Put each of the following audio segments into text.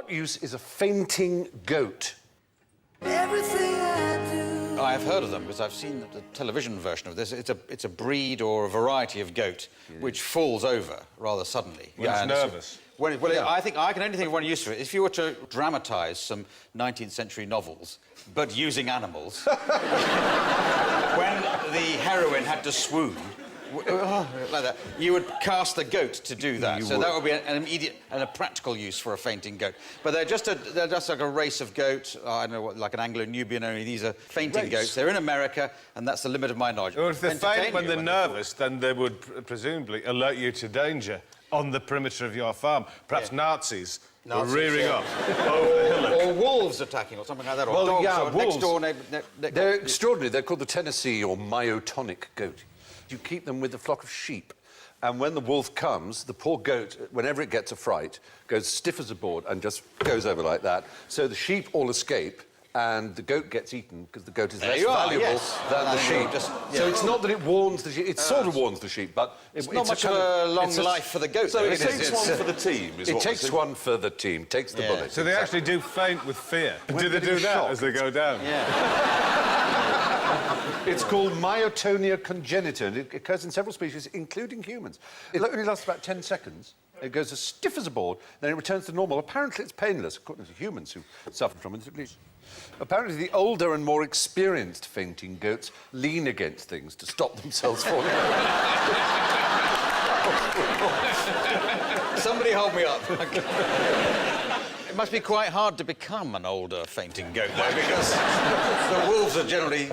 what use is a fainting goat? Everything I do. I have heard of them because I've seen the television version of this. It's a breed or a variety of goat which falls over rather suddenly. When it's nervous. I think I can only think of one use for it. If you were to dramatise some 19th century novels, but using animals, when the heroine had to swoon, like that, you would cast the goat to do that. That would be an immediate and a practical use for a fainting goat. But they're just like a race of goat. I don't know what, like an Anglo-Nubian. Only these are fainting goats. They're in America, and that's the limit of my knowledge. Well, if they faint when they're nervous, then they would presumably alert you to danger on the perimeter of your farm. Perhaps Nazis were rearing up over the hillock. Or wolves attacking, or something like that, or dogs, or wolves. next door neighbour. They're extraordinary. They're called the Tennessee or myotonic goat. You keep them with a flock of sheep, and when the wolf comes, the poor goat, whenever it gets a fright, goes stiff as a board and just goes over like that. So the sheep all escape, and the goat gets eaten because the goat is less valuable than the sheep. So it's not that it warns the sheep. It sort of warns the sheep, but it's not much of a long life for the goat. So it takes one for the team. It takes one for the team. Takes the bullet. So they actually do faint with fear. Do they do that as they go down? Yeah. It's called myotonia congenita, and it occurs in several species, including humans. It only lasts about 10 seconds. It goes as stiff as a board, then it returns to normal. Apparently, it's painless, according to humans who suffer from it, at least. Apparently, the older and more experienced fainting goats lean against things to stop themselves falling over. Somebody hold me up. It must be quite hard to become an older fainting goat, though, because the wolves are generally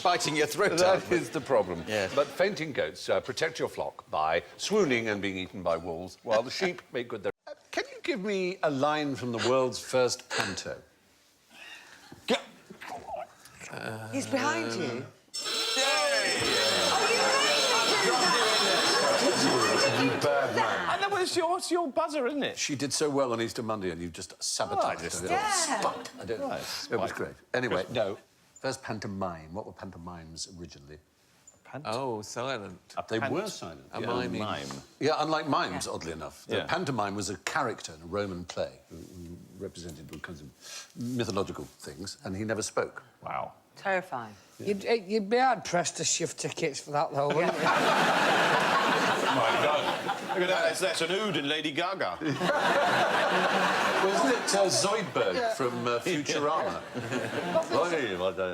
biting your throat out. That is the problem. Yes. But fainting goats protect your flock by swooning and being eaten by wolves, while the sheep make good their... Can you give me a line from the world's first panto? He's behind you. You bad man. I know, it's your buzzer, isn't it? She did so well on Easter Monday, and you've just sabotaged it. Spot. I don't know. It was great. Anyway, no. First pantomime. What were pantomimes originally? Oh, silent. They were silent. A miming. Yeah, unlike mimes, oddly enough. The pantomime was a character in a Roman play who represented all kinds of mythological things, and he never spoke. Wow. Terrifying. Yeah. You'd be hard-pressed to shift tickets for that, though, wouldn't you? My God. Look at that. That's an ood in Lady Gaga. Wasn't it Zoidberg from Futurama?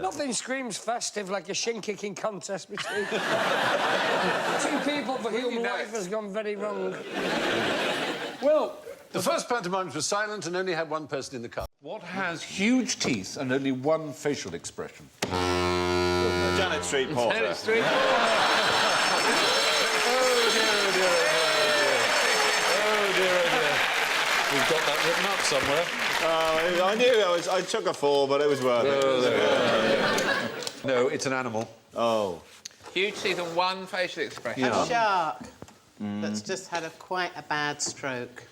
Nothing screams festive like a shin-kicking contest between two people for whom life has gone very wrong. Well, the first pantomimes were silent and only had one person in the car. What has huge teeth and only one facial expression? Janet Street Porter. Janet Street We've got that written up somewhere. I knew I took a fall, but it was worth it. No, it's an animal. Oh. Huge teeth and one facial expression. A shark that's just had quite a bad stroke.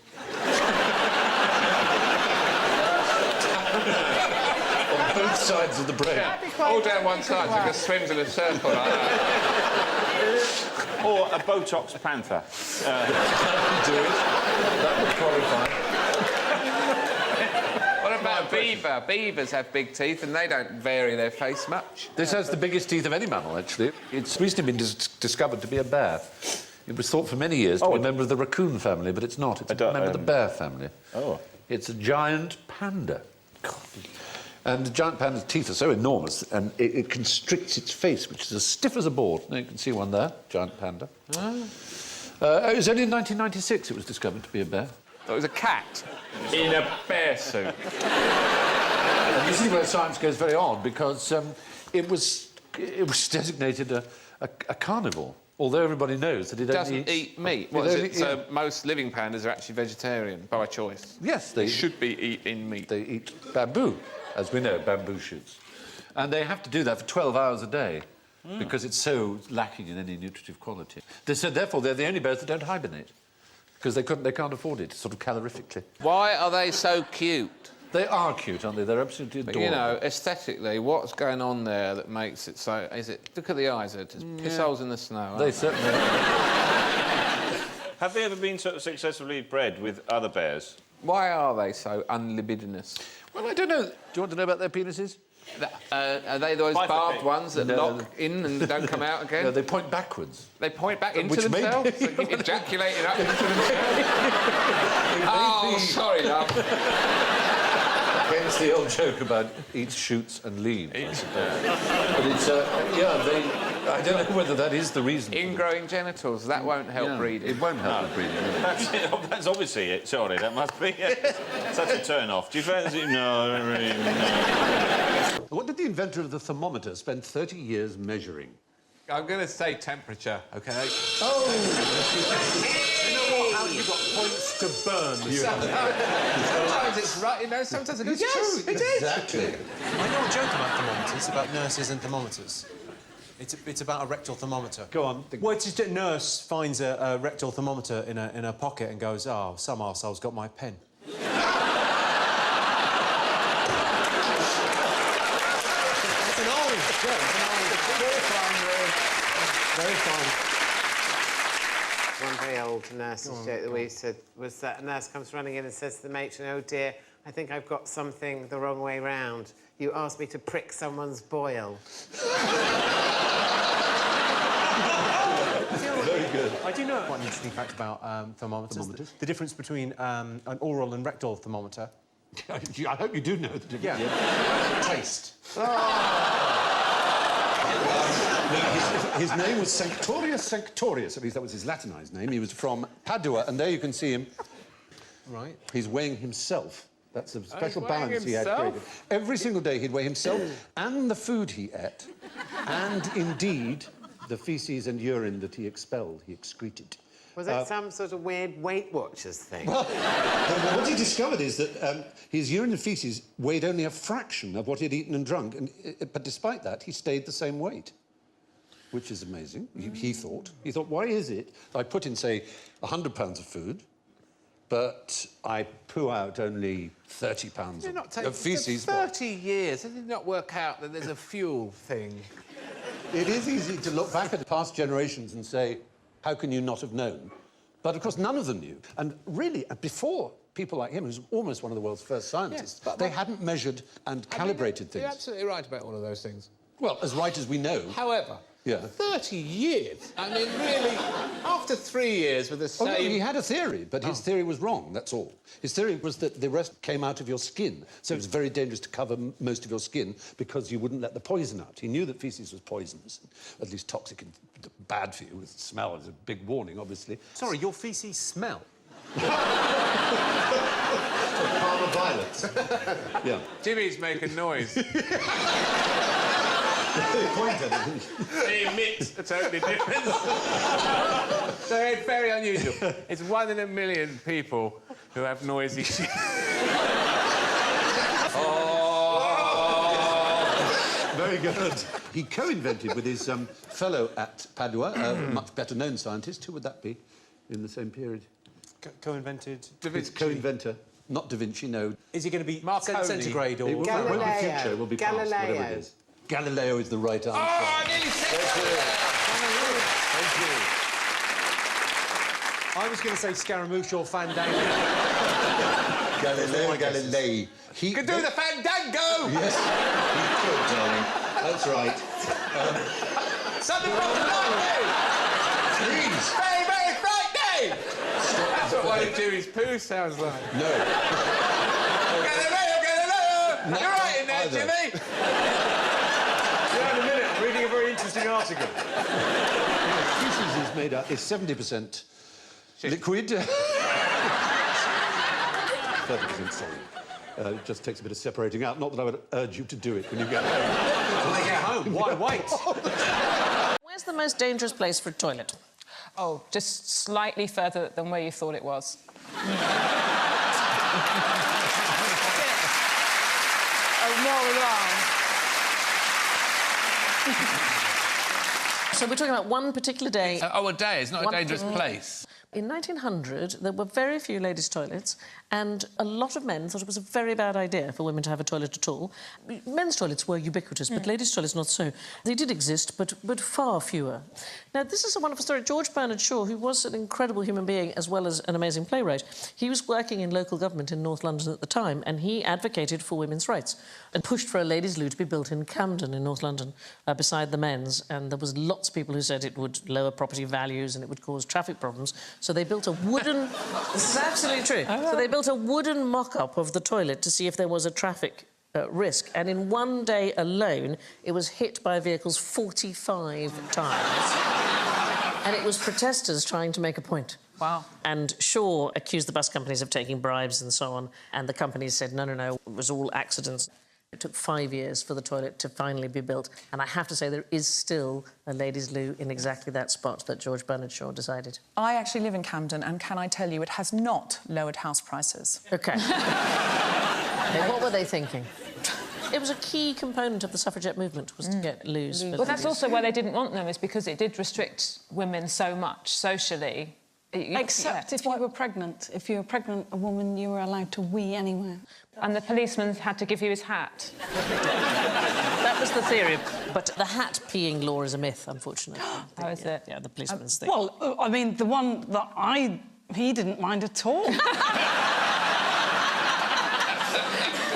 On both sides of the brain. All down one side, so it just swims in a circle like that. Or a Botox panther. Do it. That would qualify. What about beaver? Beavers have big teeth and they don't vary their face much. This has the biggest teeth of any mammal, actually. It's recently been discovered to be a bear. It was thought for many years to be a member of the raccoon family, but it's not. It's a member of the bear family. Oh. It's a giant panda. And the giant panda's teeth are so enormous, and it constricts its face, which is as stiff as a board. Now, you can see one there, giant panda. It was only in 1996 it was discovered to be a bear. It was a cat in a bear suit. And this is where science goes very odd, because it was designated a carnivore, although everybody knows that it doesn't eat meat. What is it? So most living pandas are actually vegetarian by choice. Yes, they should be eating meat. They eat bamboo, as we know, bamboo shoots. And they have to do that for 12 hours a day because it's so lacking in any nutritive quality. They said, therefore, they're the only bears that don't hibernate because they can't afford it, sort of calorifically. Why are they so cute? They are cute, aren't they? They're absolutely adorable. But, you know, aesthetically, what's going on there that makes it so... Look at the eyes, they're just piss holes in the snow. They certainly... Have they ever been sort of successfully bred with other bears? Why are they so unlibidinous? Well, I don't know. Do you want to know about their penises? Are they those barbed ones that lock in and don't come out again? No, they point backwards. They point back into Which may themselves? be- So ejaculating up into themselves? Oh, sorry, love. Hence the old joke about eats, shoots and leaves, I suppose. But it's, I don't know whether that is the reason. Ingrowing genitals, that won't help breeding. It won't help with breeding. That's obviously it, surely. That must be it. Such a turn-off. Do you fancy... No, I don't really... No. What did the inventor of the thermometer spend 30 years measuring? I'm going to say temperature, OK? You've got points to burn. Sometimes it's right, you know, sometimes it is true. It is. Exactly. I know a joke about thermometers, about nurses and thermometers. It's about a rectal thermometer. Go on. Well, it's just a nurse finds a rectal thermometer in her pocket and goes, "Oh, some arsehole's got my pen." It's an old joke. Very fine. One very old nurse's joke that we used to was that a nurse comes running in and says to the matron, "Oh dear, I think I've got something the wrong way round. You asked me to prick someone's boil." Very good. I do know quite an interesting fact about thermometers. The difference between an oral and rectal thermometer. I hope you do know the difference. Yeah. Taste. His name was Sanctorius, at least that was his Latinized name. He was from Padua, and there you can see him. Right. He's weighing himself. That's a special weighing balance he had himself? created. Every single day he'd weigh himself and the food he ate, and indeed the feces and urine that he expelled, he excreted. Was it some sort of weird Weight Watchers thing? Well, what he discovered is that his urine and feces weighed only a fraction of what he'd eaten and drunk, but despite that, he stayed the same weight, which is amazing, he thought. He thought, why is it I put in, say, 100 pounds of food, but I poo out only 30 pounds of feces? 30 years, did it not work out that there's a fuel thing? It is easy to look back at past generations and say, how can you not have known? But, of course, none of them knew. And really, before people like him, who's almost one of the world's first scientists, they hadn't measured and calibrated things. You're absolutely right about all of those things. Well, as right as we know. However, 30 years? I mean, really, after 3 years with the same... Oh, no, he had a theory, but his theory was wrong, that's all. His theory was that the rest came out of your skin, so it was very dangerous to cover most of your skin because you wouldn't let the poison out. He knew that faeces was poisonous, at least toxic and bad for you. The smell is a big warning, obviously. Sorry, your feces smell. Parma violets. Yeah. Jimmy's making noise. He emits a totally different... So it's very unusual. It's 1 in a million people who have noisy shit. Very good. He co-invented with his fellow at Padua, a much better-known scientist. Who would that be in the same period? Co-invented. His co-inventor. Not Da Vinci, no. Is he going to be Marconi. centigrade or... It won't be future, it will be past, whatever it is. Galileo is the right answer. Oh, I nearly said Thank you. I was going to say Scaramouche or Fandango. Galileo Galilei. He could do the fandango! Yes, he could, darling. That's right. Something from the lightning! Please. Very, very frightening! That's what one of Jimmy's poo sounds like. No. Galileo! You're right in there, either. Jimmy! In a minute, I'm reading a very interesting article. Feces is made up, is 70% liquid. 30% solid. It just takes a bit of separating out. Not that I would urge you to do it when you get home. When I get home, why wait? Where's the most dangerous place for a toilet? Oh, just slightly further than where you thought it was. So we're talking about one particular day. Oh, a day. It's not a dangerous place. In 1900, there were very few ladies' toilets, and a lot of men thought it was a very bad idea for women to have a toilet at all. Men's toilets were ubiquitous, but ladies' toilets not so. They did exist, but far fewer. Now, this is a wonderful story. George Bernard Shaw, who was an incredible human being as well as an amazing playwright, he was working in local government in North London at the time, and he advocated for women's rights and pushed for a ladies' loo to be built in Camden in North London beside the men's, and there was lots of people who said it would lower property values and it would cause traffic problems, so they built a wooden... This is absolutely true. So they built a wooden mock-up of the toilet to see if there was a traffic risk, and in one day alone, it was hit by vehicles 45 times. And it was protesters trying to make a point. Wow. And Shaw accused the bus companies of taking bribes and so on, and the companies said, no, it was all accidents. It took 5 years for the toilet to finally be built, and I have to say there is still a ladies' loo in exactly that spot that George Bernard Shaw decided. I actually live in Camden, and can I tell you, it has not lowered house prices. OK. Okay, what were they thinking? It was a key component of the suffragette movement, was to get loos. Well, that's also why they didn't want them, is because it did restrict women so much socially. Except if you were pregnant. If you were pregnant, a woman, you were allowed to wee anywhere. And the policeman had to give you his hat. That was the theory, but the hat-peeing law is a myth, unfortunately. How is it? Yeah, the policeman's thing. Well, I mean, the one that he didn't mind at all.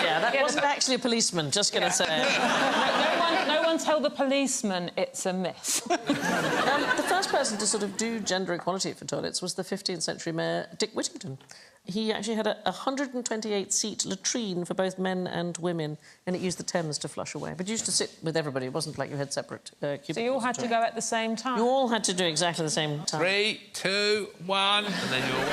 Yeah, that wasn't actually a policeman, just going to say it. No one tell the policeman it's a myth. The first person to sort of do gender equality for toilets was the 15th century mayor, Dick Whittington. He actually had a 128-seat latrine for both men and women, and it used the Thames to flush away. But you used to sit with everybody. It wasn't like you had separate cubicles. So you all had to go at the same time? You all had to do exactly the same time. 3, 2, 1, and then you're...